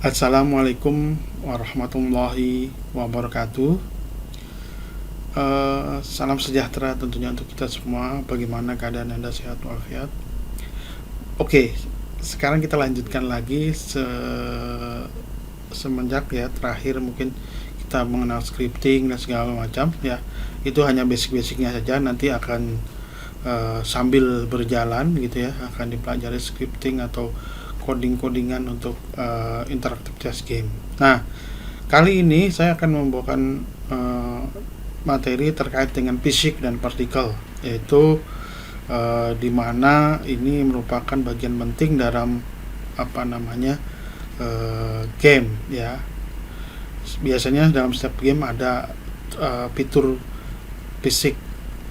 Assalamualaikum warahmatullahi wabarakatuh. Salam sejahtera tentunya untuk kita semua. Bagaimana keadaan Anda, sehat walafiat? Oke, sekarang kita lanjutkan lagi semenjak ya terakhir mungkin kita mengenal scripting dan segala macam ya. Itu hanya basic-basicnya saja. Nanti akan sambil berjalan gitu ya akan dipelajari scripting atau coding-codingan untuk interactive chess game. Nah, kali ini saya akan membawakan materi terkait dengan fisik dan partikel, yaitu di mana ini merupakan bagian penting dalam game ya. Biasanya dalam setiap game ada fitur fisik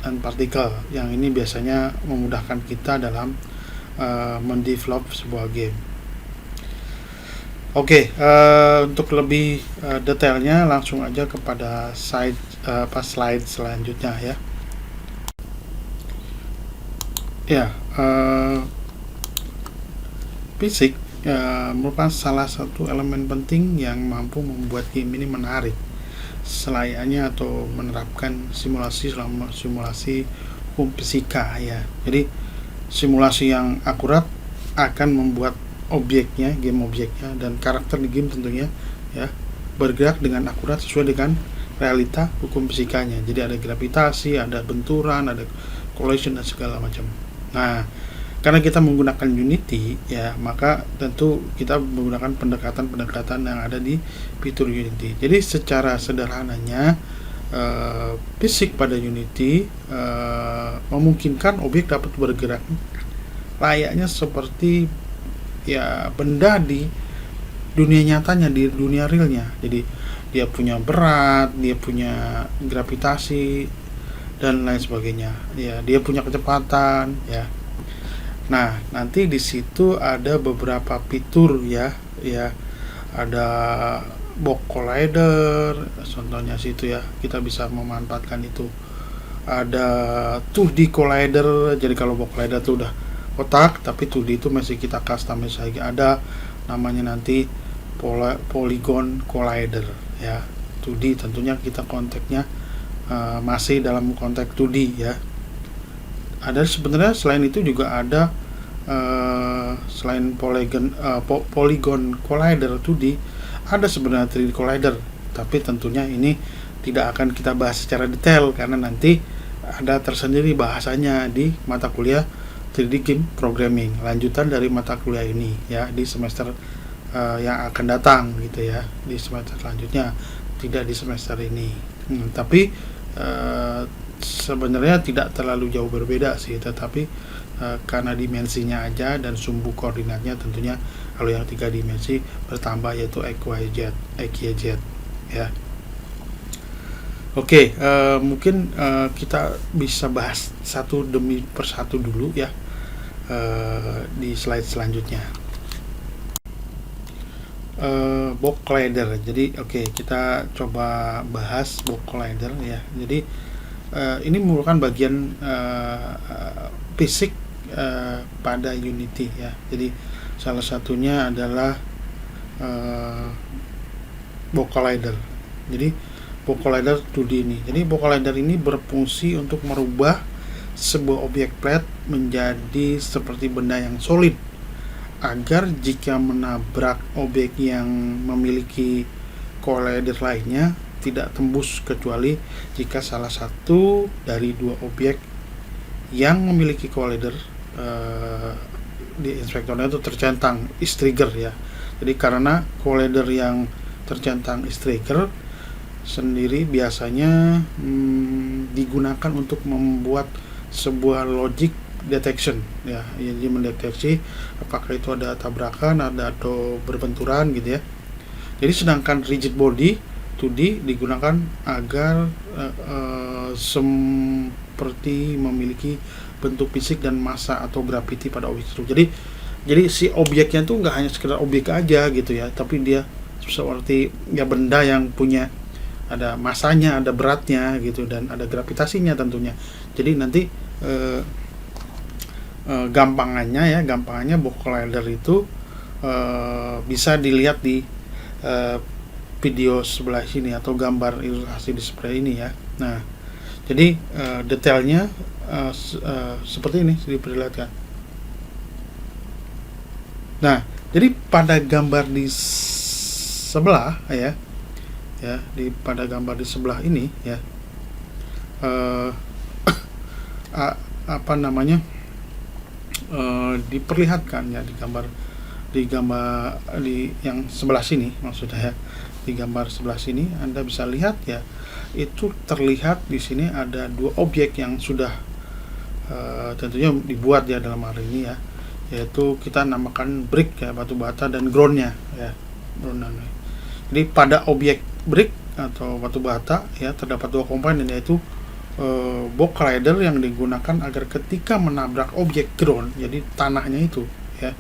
dan partikel yang ini biasanya memudahkan kita dalam mendevelop sebuah game. Oke, untuk lebih detailnya langsung aja kepada slide selanjutnya ya. Ya, fisik merupakan salah satu elemen penting yang mampu membuat game ini menarik selayaknya atau menerapkan simulasi hukum fisika ya. Jadi simulasi yang akurat akan membuat game objeknya dan karakter di game tentunya ya bergerak dengan akurat sesuai dengan realita hukum fisikanya. Jadi ada gravitasi, ada benturan, ada collision dan segala macam. Nah, karena kita menggunakan Unity ya, maka tentu kita menggunakan pendekatan yang ada di fitur Unity. Jadi secara sederhananya fisik pada Unity memungkinkan objek dapat bergerak layaknya seperti ya benda di dunia nyatanya, di dunia realnya. Jadi dia punya berat, dia punya gravitasi dan lain sebagainya. Ya, dia punya kecepatan ya. Nah, nanti di situ ada beberapa fitur ya, ada box collider, contohnya situ ya, kita bisa memanfaatkan itu. Ada 2D collider, jadi kalau box collider itu udah kotak, tapi 2D itu masih kita customize lagi. Ada namanya nanti polygon collider ya, 2D tentunya kita konteksnya masih dalam konteks 2D ya. Ada sebenarnya selain itu juga ada selain polygon collider 2D, ada sebenarnya 3D collider, tapi tentunya ini tidak akan kita bahas secara detail karena nanti ada tersendiri bahasanya di mata kuliah 3D Game Programming, lanjutan dari mata kuliah ini ya di semester yang akan datang gitu ya, di semester selanjutnya, tidak di semester ini. Tapi sebenarnya tidak terlalu jauh berbeda sih, tetapi karena dimensinya aja dan sumbu koordinatnya tentunya kalau yang 3 dimensi bertambah yaitu XYZ ya. Oke, mungkin kita bisa bahas satu demi persatu dulu ya di slide selanjutnya. Box collider. Jadi kita coba bahas box collider ya. Jadi ini merupakan bagian fisik pada Unity ya. Jadi salah satunya adalah box collider. Jadi box collider 2D ini. Jadi box collider ini berfungsi untuk merubah sebuah objek flat menjadi seperti benda yang solid, agar jika menabrak objek yang memiliki collider lainnya tidak tembus, kecuali jika salah satu dari dua objek yang memiliki collider di inspektornya itu tercentang is trigger ya. Jadi karena collider yang tercentang is trigger sendiri biasanya digunakan untuk membuat sebuah logic detection ya, jadi mendeteksi apakah itu ada tabrakan, ada atau berbenturan gitu ya. Jadi sedangkan rigid body 2D digunakan agar seperti memiliki bentuk fisik dan massa atau gravity pada objek itu. Jadi si objeknya tuh nggak hanya sekedar objek aja gitu ya, tapi dia seperti ya benda yang punya ada massanya, ada beratnya gitu, dan ada gravitasinya tentunya. Jadi nanti gampangannya box collider itu bisa dilihat di uh, video sebelah sini atau gambar ilustrasi di sebelah ini ya. Nah, jadi detailnya seperti ini diperlihatkan. Nah, jadi pada gambar di sebelah ya, pada gambar di sebelah ini ya, apa namanya, diperlihatkan ya di gambar di yang sebelah sini maksudnya ya. Di gambar sebelah sini Anda bisa lihat ya, itu terlihat di sini ada dua objek yang sudah tentunya dibuat ya dalam hal ini ya, yaitu kita namakan brick ya, batu bata, dan groundnya ya, groundnya. Jadi pada objek brick atau batu bata ya terdapat dua komponen, yaitu box rider yang digunakan agar ketika menabrak objek ground, jadi tanahnya itu ya,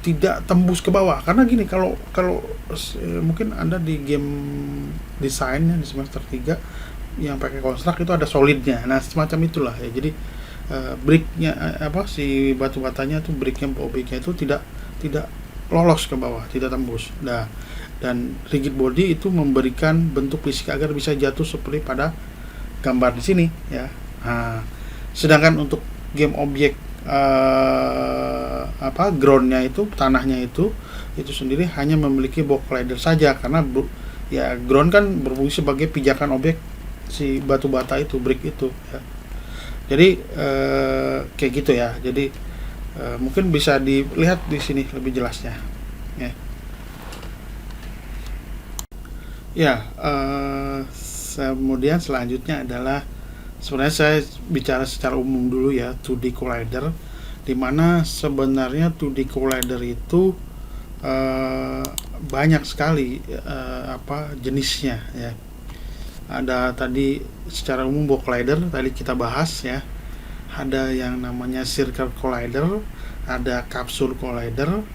tidak tembus ke bawah. Karena gini, kalau mungkin Anda di game desainnya di semester 3 yang pakai konstruk itu ada solidnya. Nah, semacam itulah ya. Jadi bricknya si batu batanya tuh, bricknya, objeknya itu tidak lolos ke bawah, tidak tembus. Nah, dan rigid body itu memberikan bentuk fisik agar bisa jatuh seperti pada gambar di sini ya. Nah, sedangkan untuk game objek groundnya itu, tanahnya itu sendiri hanya memiliki box rider saja, karena ya ground kan berfungsi sebagai pijakan objek si batu bata itu, brick itu ya. Jadi kayak gitu ya. Jadi mungkin bisa dilihat di sini lebih jelasnya ya. Ya, kemudian selanjutnya adalah, sebenarnya saya bicara secara umum dulu ya, 2D collider, dimana sebenarnya 2D collider itu banyak sekali jenisnya ya. Ada tadi secara umum box collider tadi kita bahas ya, ada yang namanya circle collider, ada capsule collider,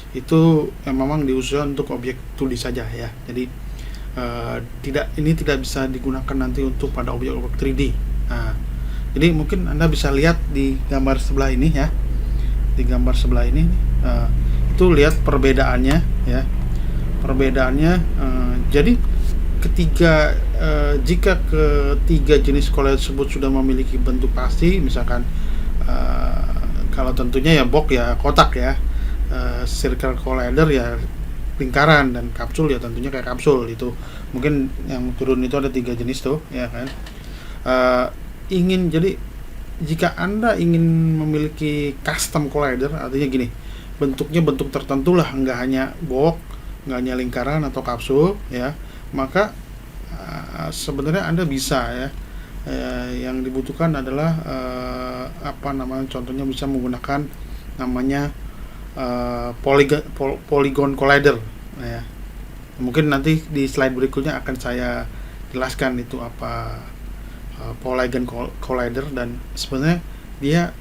itu memang diusulkan untuk objek 2D saja ya. Jadi ini tidak bisa digunakan nanti untuk pada objek-objek 3D. Nah, jadi mungkin Anda bisa lihat di gambar sebelah ini ya. Di gambar sebelah ini itu lihat perbedaannya ya. Perbedaannya jadi jika ketiga jenis collider tersebut sudah memiliki bentuk pasti, misalkan kalau tentunya ya box ya kotak ya, circle collider ya lingkaran, dan kapsul ya tentunya kayak kapsul itu. Mungkin yang turun itu ada 3 jenis tuh ya kan. Jadi jika Anda ingin memiliki custom collider, artinya gini, bentuknya bentuk tertentu lah, nggak hanya box, nggak hanya lingkaran atau kapsul ya, maka sebenarnya Anda bisa ya, yang dibutuhkan adalah contohnya bisa menggunakan namanya polygon collider ya. Mungkin nanti di slide berikutnya akan saya jelaskan itu apa polygon collider, dan sebenarnya dia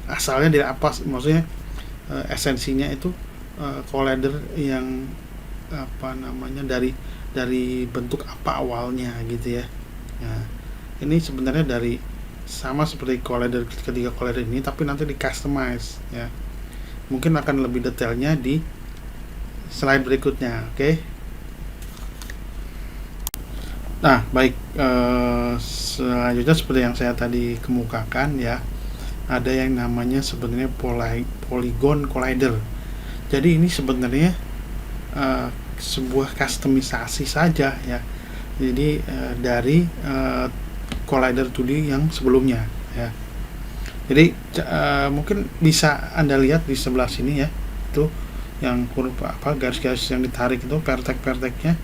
asalnya dari apa, maksudnya esensinya itu collider yang dari bentuk apa awalnya gitu ya. Nah, ini sebenarnya dari sama seperti collider, ketiga collider ini, tapi nanti di customize ya. Mungkin akan lebih detailnya di slide berikutnya, oke? Nah, baik, selanjutnya seperti yang saya tadi kemukakan ya, ada yang namanya sebenarnya polygon collider. Jadi ini sebenarnya sebuah customisasi saja ya. Jadi dari collider 2D yang sebelumnya ya. Jadi mungkin bisa Anda lihat di sebelah sini ya, itu yang garis-garis yang ditarik itu pertek-perteknya,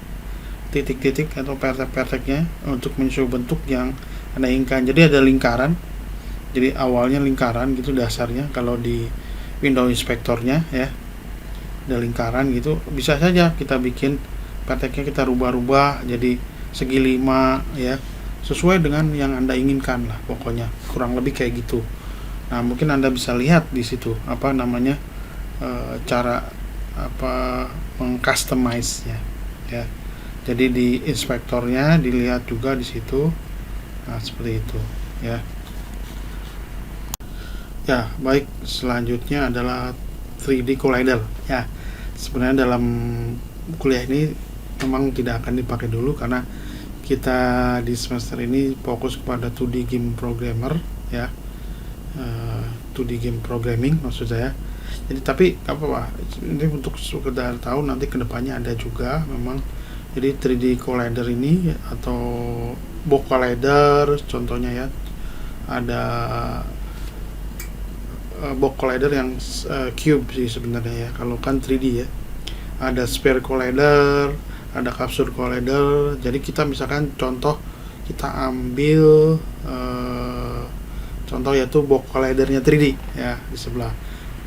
titik-titik atau pertek-perteknya untuk menyesuaikan bentuk yang Anda inginkan. Jadi ada lingkaran. Jadi awalnya lingkaran gitu dasarnya kalau di window inspektornya ya. Ada lingkaran gitu. Bisa saja kita bikin perteknya, kita rubah-rubah jadi segi 5 ya. Sesuai dengan yang Anda inginkan lah pokoknya. Kurang lebih kayak gitu. Nah, mungkin Anda bisa lihat di situ cara mengcustomize ya. Jadi di inspektornya dilihat juga di situ. Nah, seperti itu ya. Ya, baik, selanjutnya adalah 3D collider ya. sebenarnya dalam kuliah ini memang tidak akan dipakai dulu karena kita di semester ini fokus kepada 2D game programmer ya, 2D game programming maksud saya. Jadi tapi apa ini untuk sekedar tahu, nanti kedepannya ada juga memang. Jadi 3D collider ini atau box collider contohnya ya, ada box collider yang cube sih sebenarnya ya, kalau kan 3D ya. Ada sphere collider, ada capsule collider. Jadi kita misalkan contoh, kita ambil contoh yaitu box collidernya 3D ya di sebelah.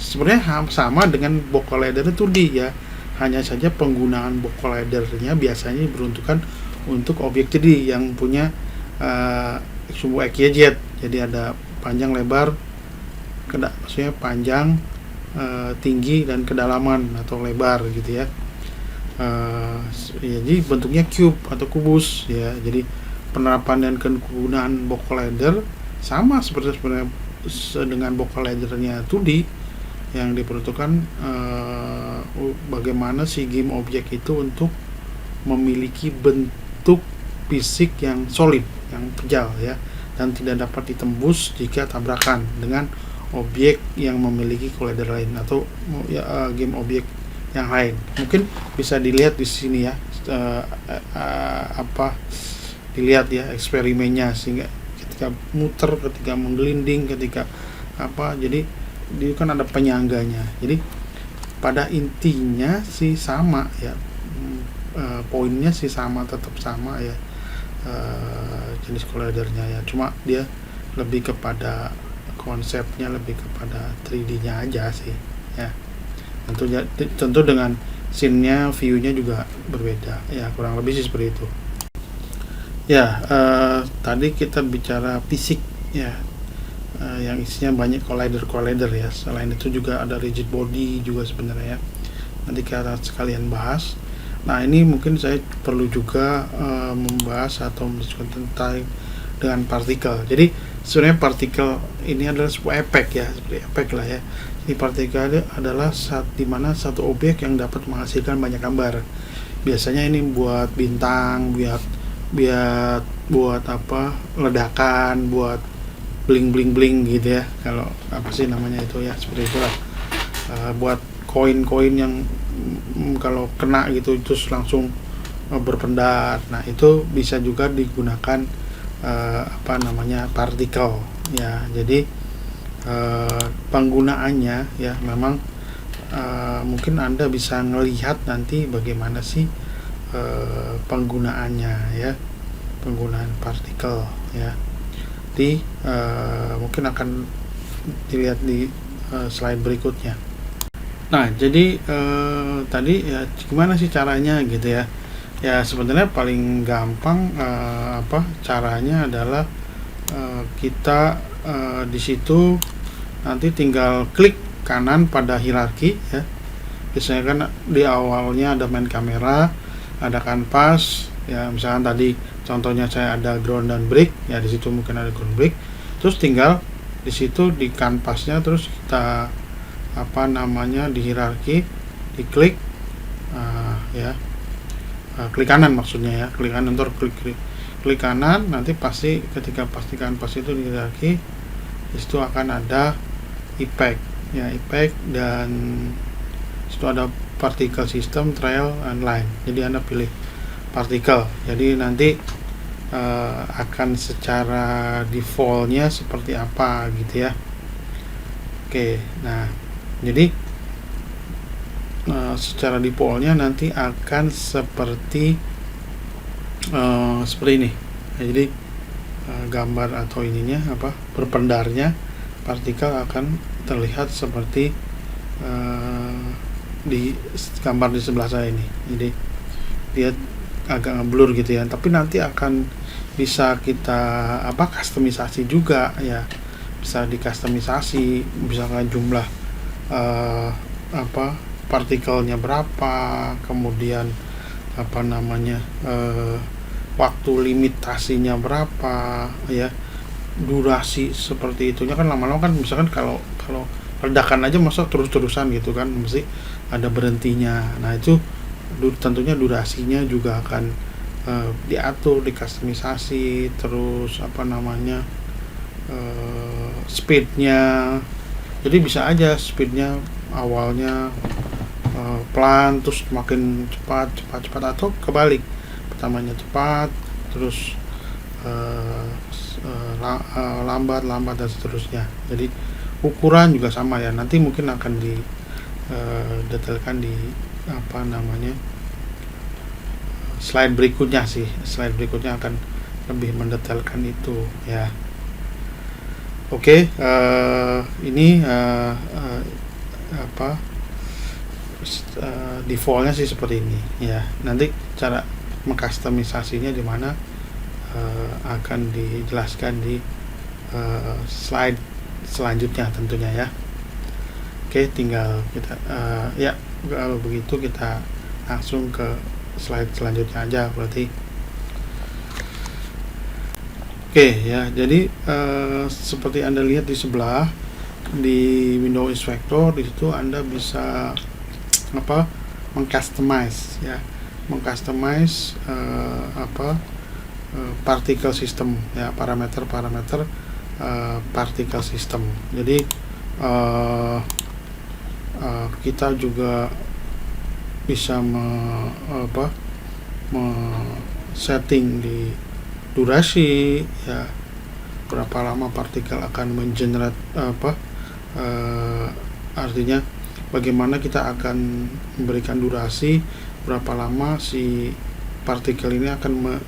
Sebenarnya sama dengan box collider 2D ya, hanya saja penggunaan box collidernya biasanya diperuntukkan untuk objek 3D yang punya sumbu XYZ. Jadi ada panjang, lebar, maksudnya panjang, tinggi dan kedalaman atau lebar gitu ya. Jadi bentuknya cube atau kubus ya. Jadi penerapan dan kegunaan box collider sama seperti sebenarnya dengan box collidernya 2D yang diperuntukkan bagaimana si game objek itu untuk memiliki bentuk fisik yang solid, yang kejal ya, dan tidak dapat ditembus jika tabrakan dengan objek yang memiliki collider lain atau game objek yang lain. Mungkin bisa dilihat di sini ya, dilihat ya eksperimennya, sehingga ketika muter, ketika menggelinding, ketika jadi dia kan ada penyangganya. Jadi pada intinya sih sama ya, poinnya sih sama, tetap sama ya, jenis collidernya ya, cuma dia lebih kepada konsepnya, lebih kepada 3D-nya aja sih ya. Tentu dengan scene-nya, view-nya juga berbeda ya, kurang lebih sih seperti itu ya. Tadi kita bicara fisik ya, yang isinya banyak collider ya. Selain itu juga ada rigid body juga sebenarnya ya, nanti kita sekalian bahas. Nah ini mungkin saya perlu juga membahas atau mendiskusikan tentang dengan partikel. Jadi sebenarnya partikel ini adalah sebuah efek ya, seperti efek lah ya. Ini partikel adalah dimana satu objek yang dapat menghasilkan banyak gambar. Biasanya ini buat bintang, buat ledakan, buat bling gitu ya. Kalau apa sih namanya itu ya, seperti itulah. Buat koin-koin yang kalau kena gitu terus langsung berpendar. Nah itu bisa juga digunakan partikel ya. Jadi penggunaannya ya memang mungkin Anda bisa melihat nanti bagaimana sih penggunaannya ya, penggunaan partikel ya. Mungkin akan dilihat di slide berikutnya. Nah jadi tadi ya gimana sih caranya gitu ya. Ya sebenarnya paling gampang caranya adalah kita di situ nanti tinggal klik kanan pada hierarki ya. Biasanya kan di awalnya ada main kamera, ada kanvas ya, misalkan tadi contohnya saya ada ground dan brick ya, di situ mungkin ada ground brick. Terus tinggal di situ di kanvasnya terus kita di hierarki diklik ya. Klik kanan maksudnya ya, klik kanan, klik kanan, nanti pasti ketika pastikan pas itu di hierarki, itu akan ada effect ya, effect, dan itu ada particle system, trail and line. Jadi Anda pilih particle, jadi nanti akan secara defaultnya seperti apa gitu ya. Oke, nah jadi secara defaultnya nanti akan seperti ini ya. Jadi gambar atau berpendarnya partikel akan terlihat seperti di gambar di sebelah saya ini. Jadi dia agak ngeblur gitu ya, tapi nanti akan bisa kita customisasi juga ya, bisa dikustomisasi, misalkan jumlah partikelnya berapa, kemudian waktu limitasinya berapa ya, durasi seperti itunya kan lama-lama kan, misalkan kalau ledakan aja masa terus-terusan gitu kan, mesti ada berhentinya. Nah itu tentunya durasinya juga akan diatur, dikustomisasi, terus speednya. Jadi bisa aja speednya awalnya pelan, terus makin cepat, atau kebalik, pertamanya cepat, terus lambat dan seterusnya. Jadi ukuran juga sama ya, nanti mungkin akan detailkan di slide berikutnya akan lebih mendetailkan itu ya. Oke, ini defaultnya sih seperti ini ya. Nanti cara mengkustomisasinya di mana akan dijelaskan di slide selanjutnya tentunya ya. Oke, tinggal kita ya kalau begitu kita langsung ke slide selanjutnya aja berarti. Oke ya, jadi seperti Anda lihat di sebelah di window inspector, di situ Anda bisa mengcustomize particle system ya, parameter particle system. Jadi kita juga bisa setting di durasi ya, berapa lama partikel akan mengenerate artinya bagaimana kita akan memberikan durasi berapa lama si partikel ini akan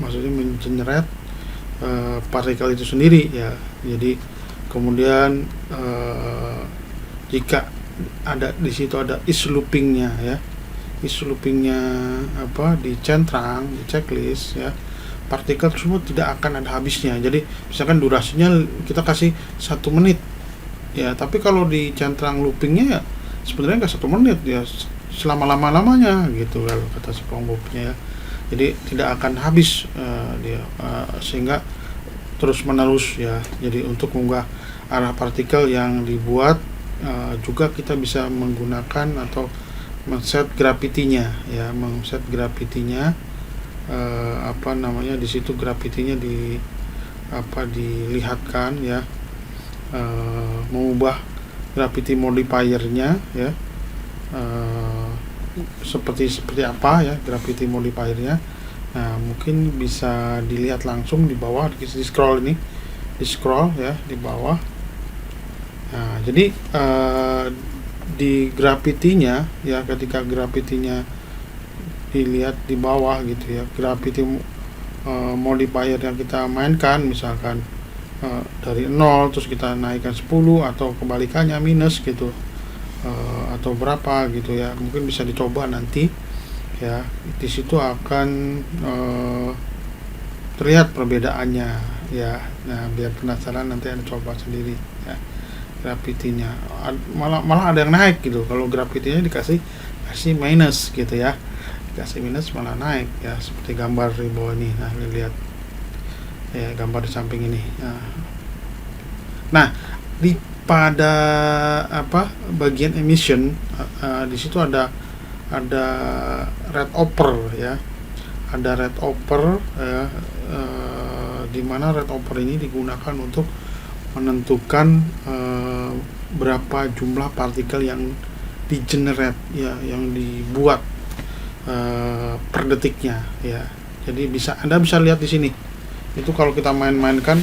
maksudnya mengenerate partikel itu sendiri ya. Jadi kemudian jika ada di situ ada is loopingnya ya, dicentrang di checklist ya, partikel tersebut tidak akan ada habisnya. Jadi misalkan durasinya kita kasih 1 menit ya, tapi kalau di centrang loopingnya ya sebenarnya nggak 1 menit ya, selama-lamanya gitu kalau kata si pengemudi ya. Jadi tidak akan habis sehingga terus menerus ya. Jadi untuk mengunggah arah partikel yang dibuat juga kita bisa menggunakan atau men-set gravity-nya ya, di situ gravity-nya dilihatkan ya, mengubah gravity modifier-nya ya, seperti apa ya gravity modifier-nya. Nah, mungkin bisa dilihat langsung di bawah, di scroll ya di bawah. Nah, jadi di gravity-nya ya, ketika gravity-nya dilihat di bawah gitu ya, gravity modifier yang kita mainkan misalkan dari 0 terus kita naikkan 10 atau kebalikannya minus gitu, atau berapa gitu ya, mungkin bisa dicoba nanti ya. Di situ akan terlihat perbedaannya ya. Nah, biar penasaran nanti Anda coba sendiri ya, gravity-nya malah ada yang naik gitu. Kalau gravity-nya dikasih minus gitu ya, dikasih minus malah naik ya, seperti gambar di bawah ini. Nah, lihat ya gambar di samping ini. Nah, pada bagian emission di situ ada rate upper ya, ada rate upper ya, di mana rate upper ini digunakan untuk menentukan berapa jumlah partikel yang di-generate ya, yang dibuat per detiknya ya. Jadi Anda bisa lihat di sini. Itu kalau kita mainkan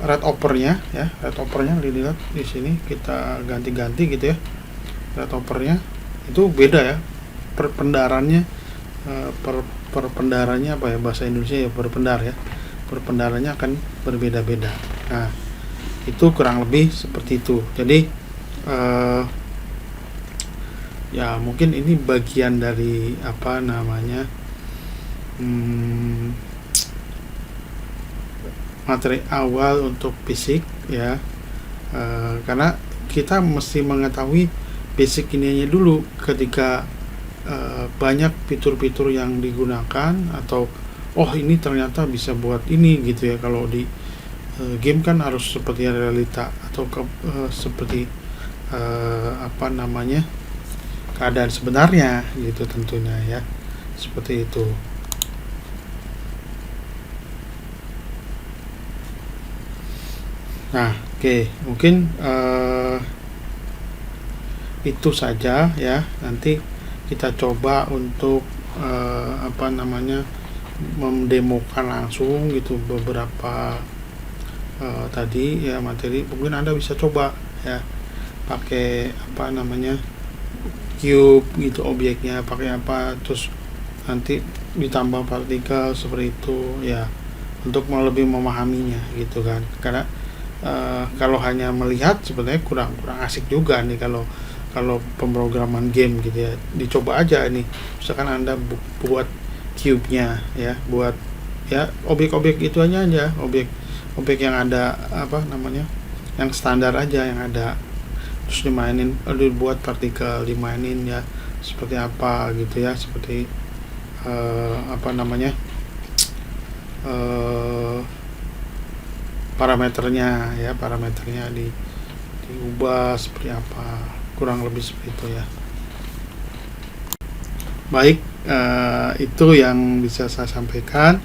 rate upper-nya ya, rate upper-nya dilihat di sini, kita ganti-ganti gitu ya. Rate upper-nya itu beda ya. Perpendarannya perpendarannya apa ya bahasa Indonesia ya, berpendar ya. Perpendarannya akan berbeda-beda. Nah, itu kurang lebih seperti itu. Jadi ya mungkin ini bagian dari materi awal untuk fisik ya, karena kita mesti mengetahui basic ininya dulu ketika banyak fitur-fitur yang digunakan, atau ini ternyata bisa buat ini gitu ya. Kalau di game kan harus seperti realita atau seperti apa namanya, keadaan sebenarnya gitu tentunya ya, seperti itu. Nah, oke, mungkin itu saja ya. Nanti kita coba untuk apa namanya, mendemokan langsung gitu beberapa tadi ya materi. Mungkin Anda bisa coba ya pakai apa namanya, cube gitu objeknya pakai apa, terus nanti ditambah partikel seperti itu ya, untuk lebih memahaminya gitu kan. Karena kalau hanya melihat sebenarnya kurang asik juga nih kalau kalau pemrograman game gitu ya. Dicoba aja nih, misalkan Anda buat cube-nya ya, buat ya objek-objek itu aja, objek yang ada apa namanya, yang standar aja yang ada, terus dimainin, dibuat partikel, dimainin ya seperti apa gitu ya, seperti apa namanya, parameternya ya, parameternya diubah seperti apa, kurang lebih seperti itu ya. Baik, itu yang bisa saya sampaikan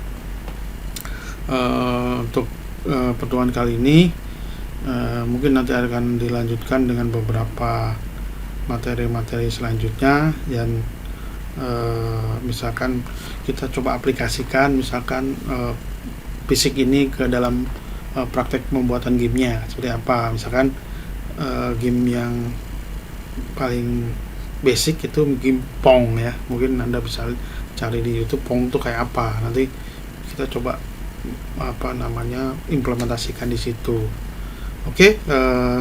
untuk pertemuan kali ini. Mungkin nanti akan dilanjutkan dengan beberapa materi-materi selanjutnya, dan misalkan kita coba aplikasikan misalkan fisik ini ke dalam praktek pembuatan gamenya seperti apa. Misalkan game yang paling basic itu game Pong ya, mungkin Anda bisa cari di YouTube Pong itu kayak apa, nanti kita coba apa namanya, implementasikan di situ. Oke,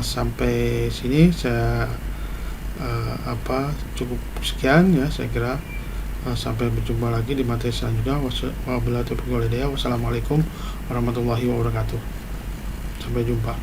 sampai sini saya cukup sekian ya, saya kira. Sampai berjumpa lagi di materi selanjutnya. Wassalamualaikum warahmatullahi wabarakatuh. Sampai jumpa.